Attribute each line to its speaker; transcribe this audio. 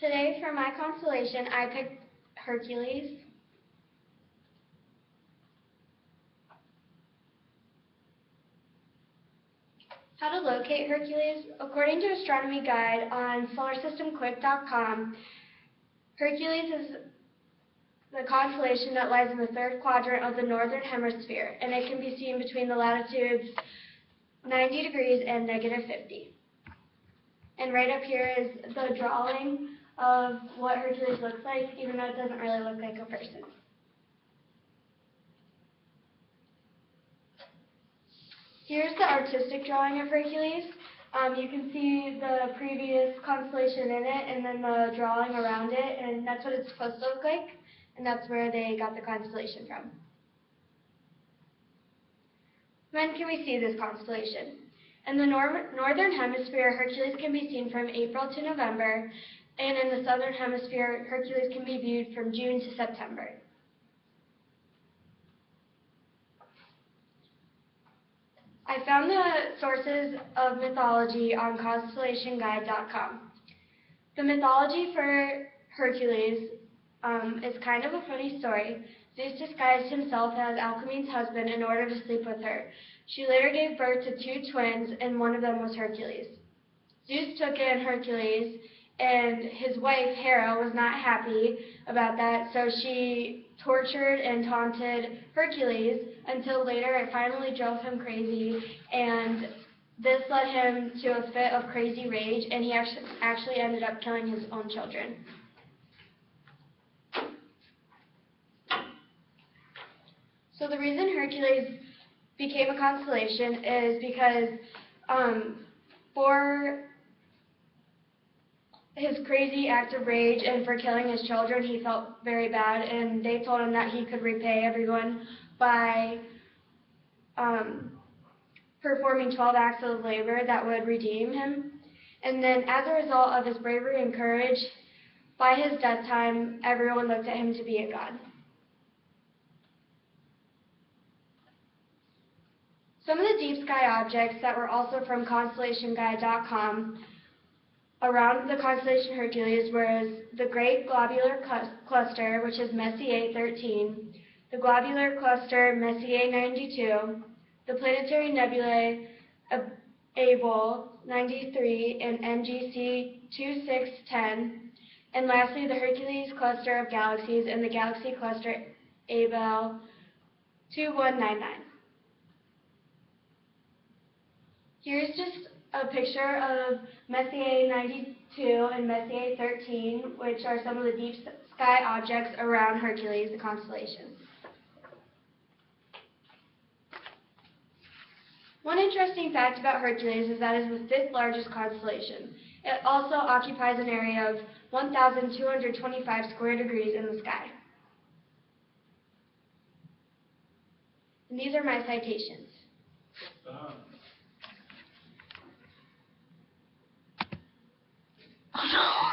Speaker 1: Today, for my constellation, I picked Hercules. How to locate Hercules? According to Astronomy Guide on SolarSystemQuick.com, Hercules is the constellation that lies in the third quadrant of the northern hemisphere, and it can be seen between the latitudes 90 degrees and -50. And right up here is the drawing of what Hercules looks like, even though it doesn't really look like a person. Here's the artistic drawing of Hercules. You can see the previous constellation in it and then the drawing around it, and that's what it's supposed to look like, and that's where they got the constellation from. When can we see this constellation? In the northern hemisphere, Hercules can be seen from April to November, and in the southern hemisphere, Hercules can be viewed from June to September. I found the sources of mythology on constellationguide.com. The mythology for Hercules is kind of a funny story. Zeus disguised himself as Alcmene's husband in order to sleep with her. She later gave birth to 2 twins, and one of them was Hercules. Zeus took in Hercules, and his wife, Hera, was not happy about that, so she tortured and taunted Hercules until later it finally drove him crazy, and this led him to a fit of crazy rage, and he actually ended up killing his own children. So the reason Hercules became a constellation is because for his crazy act of rage and for killing his children, he felt very bad, and they told him that he could repay everyone by performing 12 acts of labor that would redeem him. And then as a result of his bravery and courage, by his death time, everyone looked at him to be a god. Some of the deep sky objects that were also from constellationguide.com around the constellation Hercules was the Great Globular Cluster, which is Messier 13, the Globular Cluster Messier 92, the Planetary Nebulae Abell 93 and NGC 2610, and lastly the Hercules Cluster of Galaxies and the Galaxy Cluster Abell 2199. Here's just a picture of Messier 92 and Messier 13, which are some of the deep sky objects around Hercules, the constellation. One interesting fact about Hercules is that it is the 5th largest constellation. It also occupies an area of 1,225 square degrees in the sky. And these are my citations. Oh no.